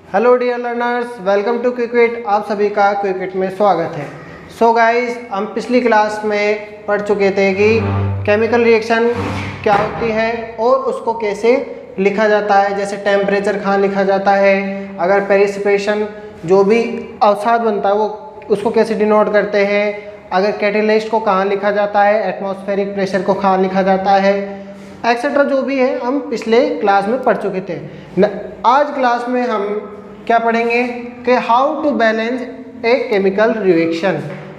Hello dear learners, welcome to Quickit. आप सभी का क्विकिट में स्वागत है। सो गाइस, हम पिछली क्लास में पढ़ चुके थे कि केमिकल रिएक्शन क्या होती है और उसको कैसे लिखा जाता है। जैसे टेम्परेचर कहाँ लिखा जाता है, अगर पेरिसिपेशन जो भी अवसाद बनता है वो उसको कैसे डिनोट करते हैं, अगर कैटेलिस्ट को कहाँ लिखा जाता है, एटमॉस्फेरिक प्रेशर को कहाँ लिखा जाता है, एक्सेट्रा जो भी है हम पिछले क्लास में पढ़ चुके थे। आज क्लास में हम क्या पढ़ेंगे कि how to balance a chemical reaction,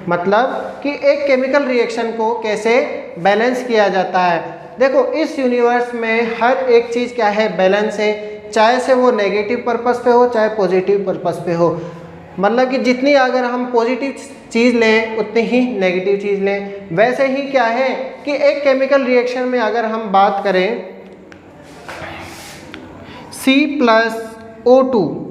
मतलब कि एक केमिकल रिएक्शन को कैसे बैलेंस किया जाता है। देखो, इस यूनिवर्स में हर एक चीज़ क्या है, बैलेंस है, चाहे से वो नेगेटिव पर्पस पे हो चाहे पॉजिटिव पर्पस पे हो। मतलब कि जितनी अगर हम पॉजिटिव चीज़ लें उतनी ही नेगेटिव चीज़ लें। वैसे ही क्या है कि एक केमिकल रिएक्शन में अगर हम बात करें C+O2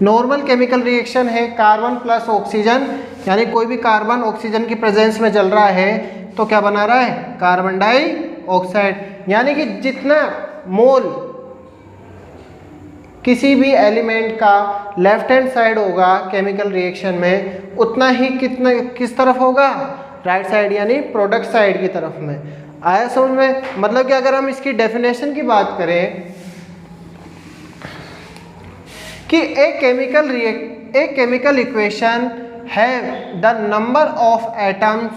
नॉर्मल केमिकल रिएक्शन है, कार्बन प्लस ऑक्सीजन, यानी कोई भी कार्बन ऑक्सीजन की प्रेजेंस में जल रहा है तो क्या बना रहा है, कार्बन डाइऑक्साइड। यानी कि जितना मोल किसी भी एलिमेंट का लेफ्ट हैंड साइड होगा केमिकल रिएक्शन में, उतना ही किस तरफ होगा, राइट साइड, यानी प्रोडक्ट साइड की तरफ में। आया समझ में? मतलब कि अगर हम इसकी डेफिनेशन की बात करें कि एक chemical equation have the number of atoms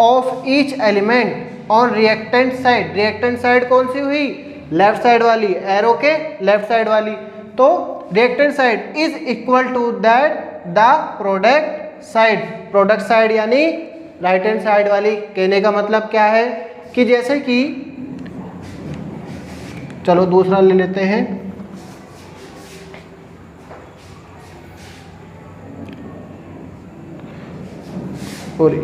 of each element on reactant side. Reactant side कौन सी हुई, लेफ्ट साइड वाली, एरो के लेफ्ट साइड वाली। तो reactant side is equal to that the product side. Product side यानी right hand side वाली। कहने का मतलब क्या है कि जैसे कि चलो दूसरा ले लेते हैं, सॉरी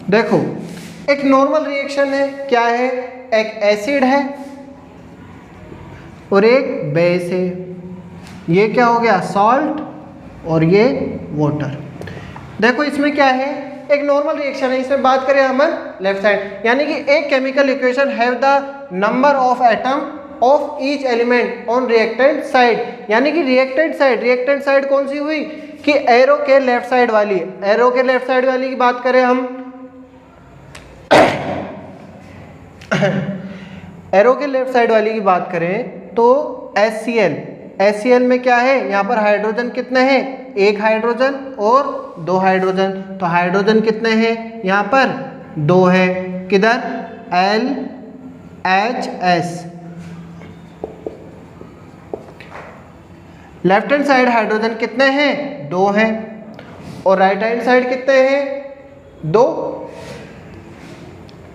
देखो, एक नॉर्मल रिएक्शन है, क्या है, एक एसिड है और एक बेस है। ये क्या हो गया, सॉल्ट, और ये वाटर। देखो इसमें क्या है, एक नॉर्मल रिएक्शन है, इसमें बात करें हम लेफ्ट साइड, यानी कि एक chemical equation have the number of atom of each element on reactant side. यानी कि रिएक्टेंट साइड कौन सी हुई कि एरो के लेफ्ट साइड वाली। एरो के लेफ्ट साइड वाली की बात करें हम एरो के लेफ्ट साइड वाली की बात करें तो HCl में क्या है, यहाँ पर हाइड्रोजन कितने हैं, एक हाइड्रोजन और दो हाइड्रोजन। तो हाइड्रोजन कितने हैं, यहाँ पर दो है, किधर, LHS। Left hand side hydrogen कितने हैं, दो हैं, और राइट हैंड साइड कितने हैं, दो।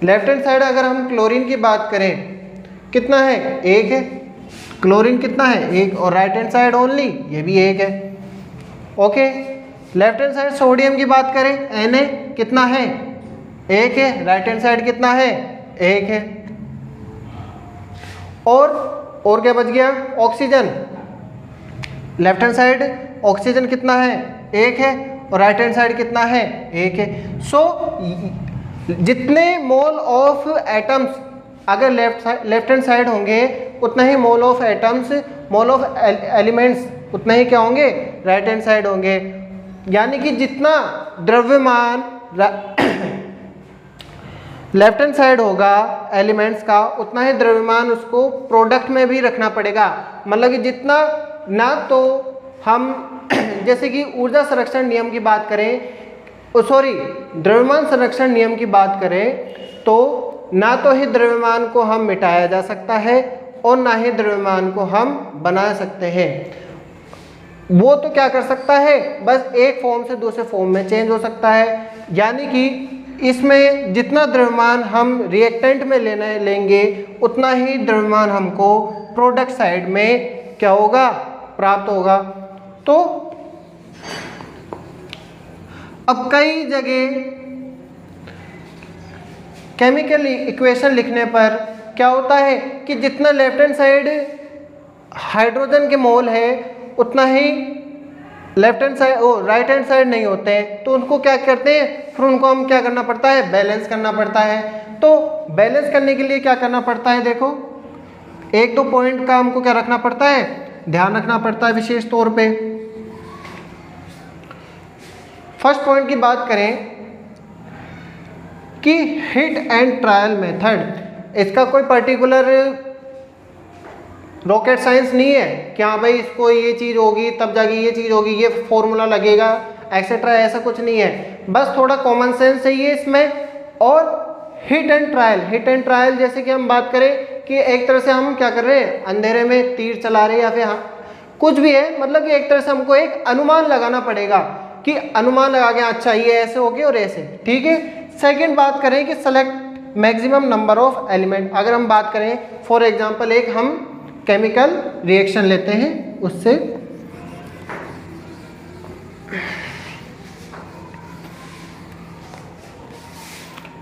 लेफ्ट हैंड साइड अगर हम क्लोरीन की बात करें कितना है, एक है, क्लोरीन कितना है, एक, और राइट हैंड साइड ओनली ये भी एक है। Okay, left hand side sodium की बात करें, Na कितना है, एक है, राइट हैंड साइड कितना है, एक है। और क्या बच गया, oxygen. Left hand side oxygen कितना है, एक है, और राइट हैंड साइड कितना है, एक है। सो जितने मोल ऑफ एटम्स अगर लेफ्ट हैंड साइड होंगे उतना ही mole of atoms, mole of elements उतना ही क्या होंगे, राइट हैंड साइड होंगे। यानी कि जितना द्रव्यमान लेफ्ट हैंड साइड होगा एलिमेंट्स का, उतना ही द्रव्यमान उसको प्रोडक्ट में भी रखना पड़ेगा। मतलब कि जितना, ना तो हम जैसे कि ऊर्जा संरक्षण नियम की बात करें, द्रव्यमान संरक्षण नियम की बात करें तो ना तो ही द्रव्यमान को हम मिटाया जा सकता है और ना ही द्रव्यमान को हम बना सकते हैं। वो तो क्या कर सकता है, बस एक फॉर्म से दूसरे फॉर्म में चेंज हो सकता है। यानी कि इसमें जितना द्रव्यमान हम रिएक्टेंट में लेंगे उतना ही द्रव्यमान हमको प्रोडक्ट साइड में क्या होगा, प्राप्त होगा। तो अब कई जगह केमिकल इक्वेशन लिखने पर क्या होता है कि जितना लेफ्ट हैंड साइड हाइड्रोजन के मोल है उतना ही left hand side right hand side नहीं होते हैं, तो उनको क्या करते हैं, फिर उनको हम क्या करना पड़ता है, बैलेंस करना पड़ता है। तो बैलेंस करने के लिए क्या करना पड़ता है, देखो एक दो पॉइंट का हमको क्या रखना पड़ता है, ध्यान रखना पड़ता है विशेष तौर पे। फर्स्ट पॉइंट की बात करें कि हिट एंड ट्रायल मेथड, इसका कोई पर्टिकुलर रॉकेट साइंस नहीं है कि हाँ भाई इसको ये चीज़ होगी तब जाके ये चीज़ होगी, ये फॉर्मूला लगेगा एक्सेट्रा, ऐसा कुछ नहीं है, बस थोड़ा कॉमन सेंस चाहिए इसमें। और हिट एंड ट्रायल जैसे कि हम बात करें कि एक तरह से हम क्या कर रहे हैं, अंधेरे में तीर चला रहे हैं या फिर कुछ भी है, मतलब कि एक तरह से हमको एक अनुमान लगाना पड़ेगा कि अनुमान लगा के अच्छा ये ऐसे हो गया और ऐसे, ठीक है। सेकंड बात करें कि select maximum number of element, अगर हम बात करें फॉर एग्जांपल एक हम केमिकल रिएक्शन लेते हैं, उससे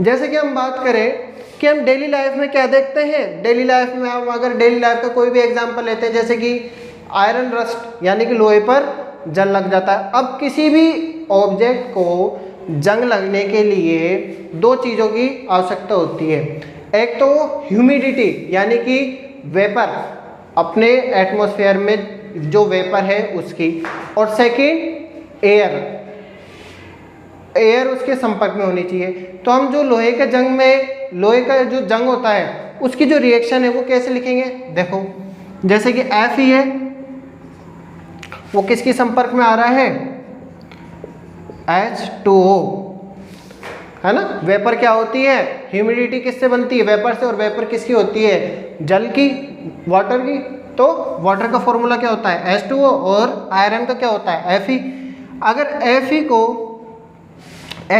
जैसे कि हम बात करें कि हम डेली लाइफ में क्या देखते हैं, डेली लाइफ में हम अगर डेली लाइफ का कोई भी एग्जांपल लेते हैं जैसे कि आयरन रस्ट यानी कि लोहे पर जंग लग जाता है। अब किसी भी ऑब्जेक्ट को जंग लगने के लिए दो चीज़ों की आवश्यकता होती है, एक तो ह्यूमिडिटी यानी कि वेपर, अपने एटमॉस्फेयर में जो वेपर है उसकी, और सेकंड एयर उसके संपर्क में होनी चाहिए। तो हम जो लोहे के जंग में, लोहे का जो जंग होता है उसकी जो रिएक्शन है वो कैसे लिखेंगे, देखो जैसे कि F ही है, वो किसके संपर्क में आ रहा है, H2O, है ना। वेपर क्या होती है, ह्यूमिडिटी किससे बनती है, वेपर से, और वेपर किसकी होती है, जल की, वाटर की। तो वाटर का फॉर्मूला क्या होता है, H2O, और आयरन का क्या होता है, Fe। अगर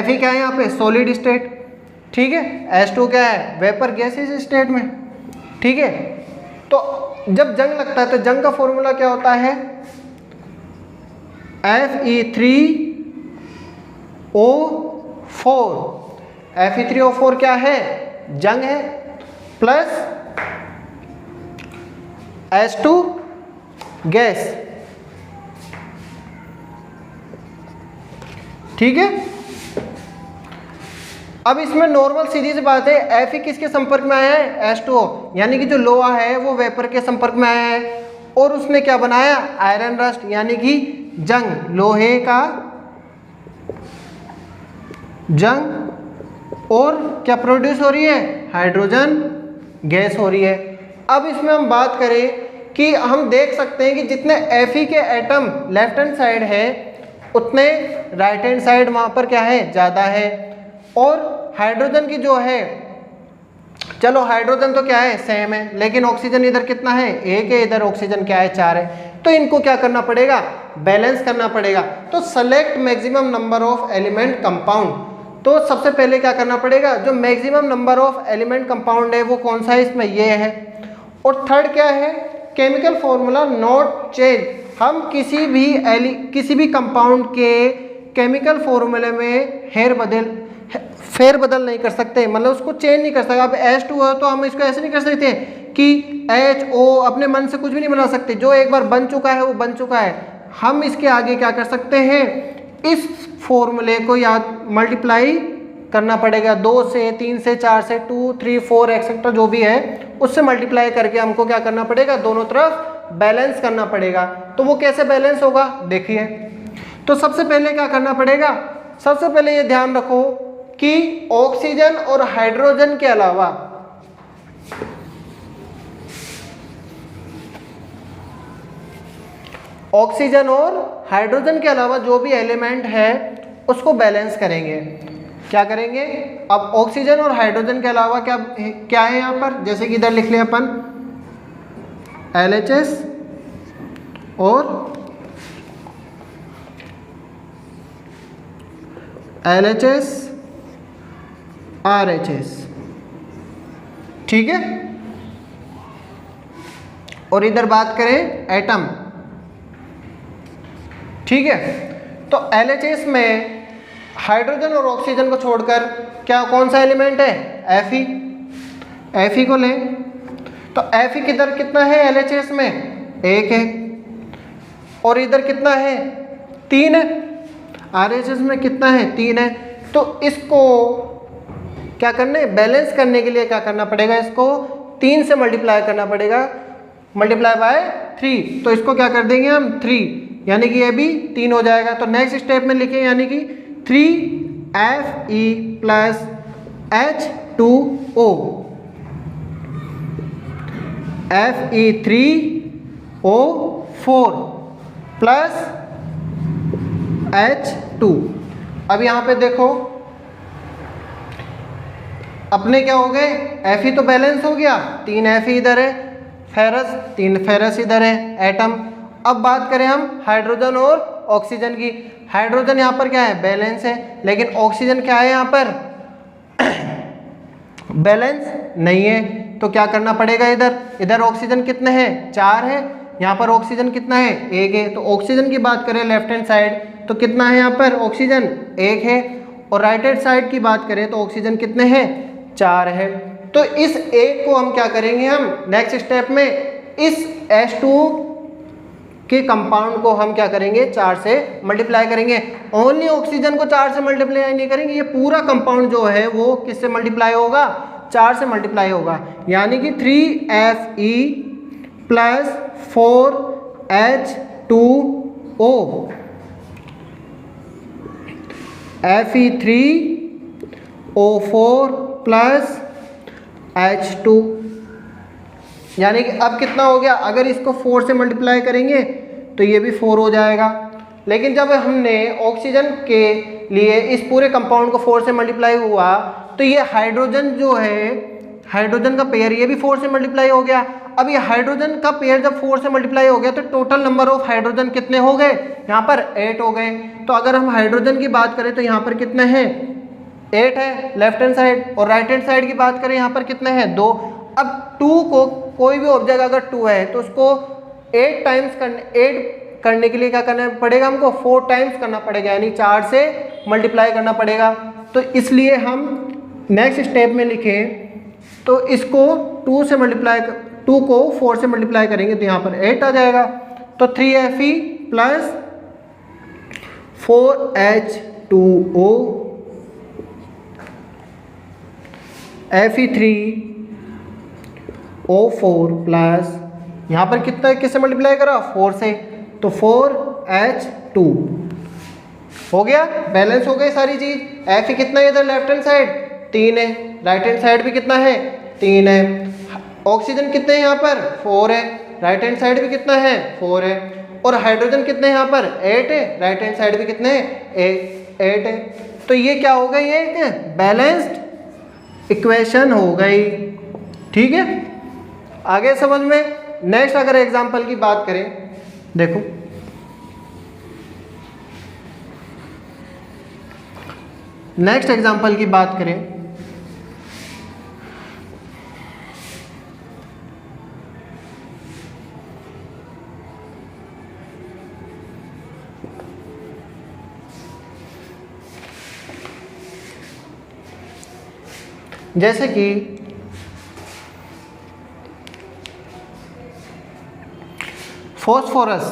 Fe क्या है यहाँ पे, सॉलिड स्टेट, ठीक है, H2 क्या है, वेपर गैसेस स्टेट में, ठीक है। तो जब जंग लगता है तो जंग का फॉर्मूला क्या होता है, Fe3O4, Fe3O4 क्या है, जंग है, प्लस H2 गैस, ठीक है। अब इसमें नॉर्मल सीधी सी बात है, Fe किसके संपर्क में आया है, H2O, यानी कि जो लोहा है वो वेपर के संपर्क में आया है, और उसने क्या बनाया, आयरन रस्ट यानी कि जंग, लोहे का जंग, और क्या प्रोड्यूस हो रही है, हाइड्रोजन गैस हो रही है। अब इसमें हम बात करें कि हम देख सकते हैं कि जितने Fe के एटम लेफ्ट हैंड साइड है उतने राइट हैंड साइड वहाँ पर क्या है, ज़्यादा है। और हाइड्रोजन की जो है, चलो हाइड्रोजन तो क्या है, सेम है, लेकिन ऑक्सीजन इधर कितना है, एक है, इधर ऑक्सीजन क्या है, 4 है। तो इनको क्या करना पड़ेगा, बैलेंस करना पड़ेगा। तो select maximum number of element compound, तो सबसे पहले क्या करना पड़ेगा, जो maximum number of element compound है वो कौन सा है, इसमें ये है। और थर्ड क्या है, केमिकल फॉर्मूला नॉट चेंज, हम किसी भी कंपाउंड के केमिकल फॉर्मूले में फेरबदल नहीं कर सकते, मतलब उसको चेंज नहीं कर सकते। अब H2 है तो हम इसको ऐसे नहीं कर सकते कि HO, अपने मन से कुछ भी नहीं बना सकते, जो एक बार बन चुका है वो बन चुका है। हम इसके आगे क्या कर सकते हैं, इस फॉर्मूले को याद मल्टीप्लाई करना पड़ेगा, 2 से, 3 से, 4 से, 2, 3, 4 एक्सेट्रा जो भी है उससे मल्टीप्लाई करके हमको क्या करना पड़ेगा, दोनों तरफ बैलेंस करना पड़ेगा। तो वो कैसे बैलेंस होगा, देखिए। तो सबसे पहले क्या करना पड़ेगा, सबसे पहले ये ध्यान रखो कि ऑक्सीजन और हाइड्रोजन के अलावा जो भी एलिमेंट है उसको बैलेंस करेंगे। क्या करेंगे, अब ऑक्सीजन और हाइड्रोजन के अलावा क्या है यहाँ पर, जैसे कि इधर लिख लिया अपन LHS और LHS RHS, ठीक है। और इधर बात करें एटम, ठीक है। तो LHS में हाइड्रोजन और ऑक्सीजन को छोड़कर क्या कौन सा एलिमेंट है, एफ ई को लें तो एफ ई किधर कितना है LHS में 1 है और इधर कितना है 3 है, RHS में कितना है 3 है। तो इसको क्या करना है, बैलेंस करने के लिए क्या करना पड़ेगा, इसको 3 से मल्टीप्लाई करना पड़ेगा, मल्टीप्लाई बाय 3। तो इसको क्या कर देंगे हम 3, यानी कि ये भी 3 हो जाएगा। तो नेक्स्ट स्टेप में लिखें, यानी कि 3Fe plus H2O, Fe3O4 plus H2। अब यहाँ पे देखो अपने क्या हो गए, Fe तो बैलेंस हो गया, 3 Fe इधर है, फेरस 3 फेरस इधर है एटम। अब बात करें हम हाइड्रोजन और ऑक्सीजन की। हाइड्रोजन यहाँ पर क्या है बैलेंस है, लेकिन ऑक्सीजन क्या है यहाँ पर बैलेंस नहीं है। तो क्या करना पड़ेगा, इधर ऑक्सीजन कितने हैं 4 है, यहाँ पर ऑक्सीजन कितना है 1 है। तो ऑक्सीजन की बात करें लेफ्ट हैंड साइड तो कितना है यहाँ पर ऑक्सीजन 1 है, और राइट हैंड साइड की बात करें तो ऑक्सीजन कितने हैं 4 है। तो इस एक को हम क्या करेंगे, हम नेक्स्ट स्टेप में इस H2O के कंपाउंड को हम क्या करेंगे 4 से मल्टीप्लाई करेंगे। ओनली ऑक्सीजन को 4 से मल्टीप्लाई नहीं करेंगे, ये पूरा कंपाउंड जो है वो किससे मल्टीप्लाई होगा 4 से मल्टीप्लाई होगा, यानी कि 3Fe plus 4H2O, Fe3O4 plus H2, यानी कि अब कितना हो गया, अगर इसको 4 से मल्टीप्लाई करेंगे तो ये भी 4 हो जाएगा। लेकिन जब हमने ऑक्सीजन के लिए इस पूरे कंपाउंड को 4 से मल्टीप्लाई हुआ तो ये हाइड्रोजन जो है, हाइड्रोजन का पेयर ये भी 4 से मल्टीप्लाई हो गया। अब ये हाइड्रोजन का पेयर जब 4 से मल्टीप्लाई हो गया तो टोटल नंबर ऑफ हाइड्रोजन कितने हो गए, यहाँ पर 8 हो गए। तो अगर हम हाइड्रोजन की बात करें तो यहाँ पर कितने हैं 8 है लेफ्ट हैंड साइड, और राइट हैंड साइड की बात करें यहाँ पर कितने हैं 2। अब 2 को कोई भी ऑब्जेक्ट अगर 2 है तो उसको 8 करने के लिए क्या करना पड़ेगा, हमको 4 टाइम्स करना पड़ेगा, यानी 4 से मल्टीप्लाई करना पड़ेगा। तो इसलिए हम नेक्स्ट स्टेप में लिखें तो इसको 2 को 4 से मल्टीप्लाई करेंगे तो यहाँ पर 8 आ जाएगा। तो 3Fe plus 4H2O, Fe3O4 plus यहाँ पर कितना किससे मल्टीप्लाई करा 4 से, तो 4H2 हो गया, बैलेंस हो गई सारी चीज। Fe कितना है इधर लेफ्ट हैंड साइड 3 है, राइट हैंड साइड भी कितना है 3 है। ऑक्सीजन कितने हैं यहाँ पर 4 है, राइट हैंड साइड भी कितना है 4 है, और हाइड्रोजन कितने हैं यहाँ पर 8 है, राइट हैंड साइड भी कितने हैं 8 है। तो ये क्या हो गई, ये बैलेंस्ड इक्वेशन हो गई। ठीक है, आगे समझ में। नेक्स्ट अगर एग्जांपल की बात करें, देखो नेक्स्ट एग्जांपल की बात करें, जैसे कि फॉस्फोरस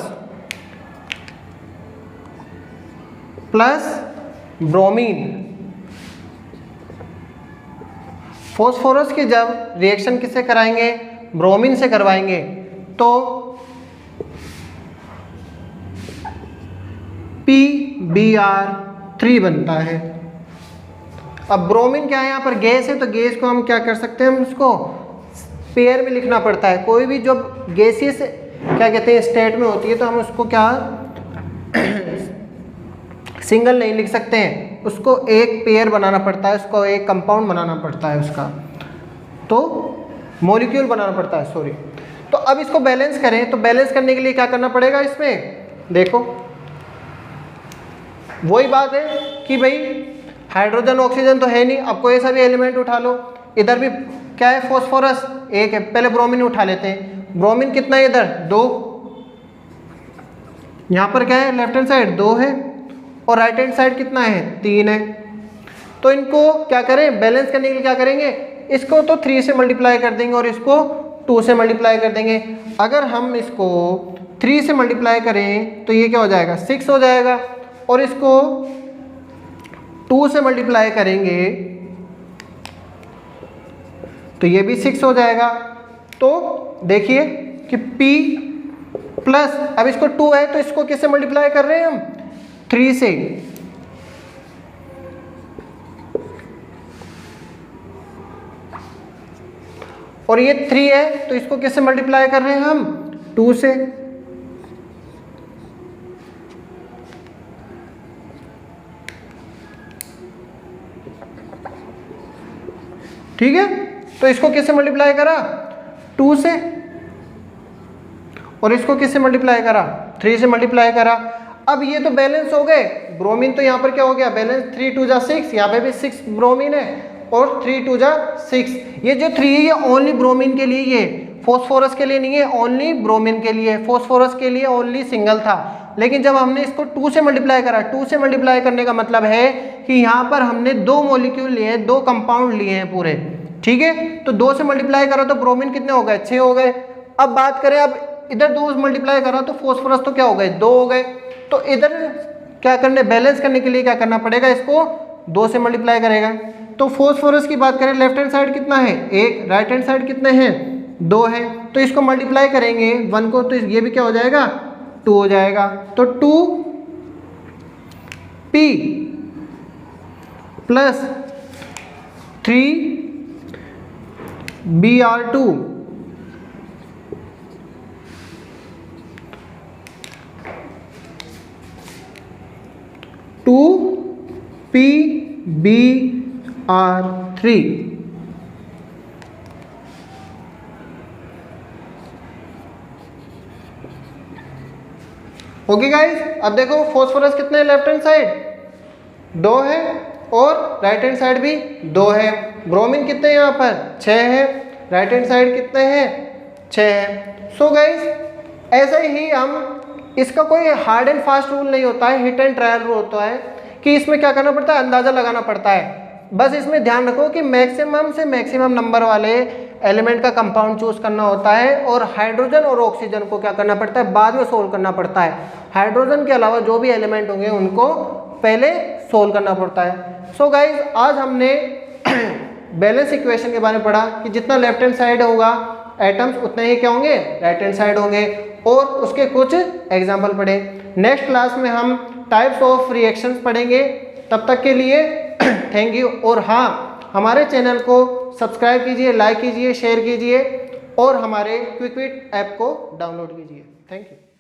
प्लस ब्रोमीन। फॉस्फोरस की जब रिएक्शन किससे कराएंगे, ब्रोमीन से करवाएंगे, तो PBr3 बनता है। अब ब्रोमीन क्या है, यहाँ पर गैस है, तो गैस को हम क्या कर सकते हैं, हम उसको पेयर में लिखना पड़ता है। कोई भी जो गैसियस क्या कहते हैं स्टेट में होती है तो हम उसको क्या सिंगल नहीं लिख सकते हैं, उसको एक पेयर बनाना पड़ता है, उसको एक कंपाउंड बनाना पड़ता है, उसका तो मॉलिक्यूल बनाना पड़ता है, सॉरी। तो अब इसको बैलेंस करें, तो बैलेंस करने के लिए क्या करना पड़ेगा, इसमें देखो वही बात है कि भाई हाइड्रोजन ऑक्सीजन तो है नहीं, अब कोई सा भी एलिमेंट उठा लो। इधर भी क्या है, फॉस्फोरस 1 है, पहले ब्रोमीन उठा लेते हैं। ब्रोमीन कितना है इधर 2, यहाँ पर क्या है लेफ्ट हैंड साइड 2 है, और राइट हैंड साइड कितना है 3 है। तो इनको क्या करें, बैलेंस करने के लिए क्या करेंगे, इसको तो 3 से मल्टीप्लाई कर देंगे और इसको 2 से मल्टीप्लाई कर देंगे। अगर हम इसको 3 से मल्टीप्लाई करें तो ये क्या हो जाएगा, 6 हो जाएगा, और इसको 2 से मल्टीप्लाई करेंगे तो ये भी 6 हो जाएगा। तो देखिए कि P प्लस, अब इसको 2 है तो इसको किससे मल्टीप्लाई कर रहे हैं हम, 3 से, और ये 3 है तो इसको किससे मल्टीप्लाई कर रहे हैं हम, 2 से। ठीक है, तो इसको किससे मल्टीप्लाई करा, 2 से, और इसको किससे मल्टीप्लाई करा, 3 से मल्टीप्लाई करा। अब ये तो बैलेंस हो गए, ब्रोमीन तो यहाँ पर क्या हो गया, बैलेंस 3 2 जा 6, यहाँ पे भी 6 ब्रोमीन है और 3 2 जा 6। ये जो 3 है ये ओनली ब्रोमीन के लिए, ये फॉस्फोरस के लिए नहीं है, ओनली ब्रोमीन के लिए। फॉस्फोरस के लिए ओनली सिंगल था, लेकिन जब हमने इसको 2 से मल्टीप्लाई करा, 2 से मल्टीप्लाई करने का मतलब है कि यहाँ पर हमने 2 मॉलिक्यूल लिए हैं, 2 कंपाउंड लिए हैं पूरे। ठीक है, तो 2 से मल्टीप्लाई करा तो ब्रोमीन कितने हो गए, 6 हो गए। अब बात करें, अब इधर 2 मल्टीप्लाई करा तो फॉस्फोरस तो क्या हो गए, 2 हो गए। तो इधर क्या करने, बैलेंस करने के लिए क्या करना पड़ेगा, इसको 2 से मल्टीप्लाई करेगा। तो फॉस्फोरस की बात करें, लेफ्ट हैंड साइड कितना है 1, राइट हैंड साइड कितने हैं 2 है, तो इसको मल्टीप्लाई करेंगे 1 को, तो ये भी क्या हो जाएगा, 2 हो जाएगा। तो 2p plus 3Br2 2PBr3। Okay guys, अब देखो फॉस्फोरस कितने हैं, लेफ्ट हैंड साइड 2 है और राइट हैंड साइड भी 2 है। ब्रोमीन कितने हैं यहाँ पर 6 है, राइट हैंड साइड कितने हैं 6 है। सो गाइस ऐसे ही हम, इसका कोई हार्ड एंड फास्ट रूल नहीं होता है, हिट एंड ट्रायल रूल होता है कि इसमें क्या करना पड़ता है, अंदाजा लगाना पड़ता है। बस इसमें ध्यान रखो कि मैक्सिमम से मैक्सिमम नंबर वाले एलिमेंट का कंपाउंड चूज करना होता है, और हाइड्रोजन और ऑक्सीजन को क्या करना पड़ता है, बाद में सोल्व करना पड़ता है। हाइड्रोजन के अलावा जो भी एलिमेंट होंगे उनको पहले सोल्व करना पड़ता है। सो गाइज आज हमने बैलेंस इक्वेशन के बारे में पढ़ा कि जितना लेफ्ट हैंड साइड होगा एटम्स उतने ही क्या होंगे, राइट हैंड साइड होंगे, और उसके कुछ एग्जाम्पल पढ़े। नेक्स्ट क्लास में हम टाइप्स ऑफ रिएक्शंस पढ़ेंगे। तब तक के लिए थैंक यू। और हाँ, हमारे चैनल को सब्सक्राइब कीजिए, लाइक कीजिए, शेयर कीजिए और हमारे क्विकविट ऐप को डाउनलोड कीजिए। Thank you.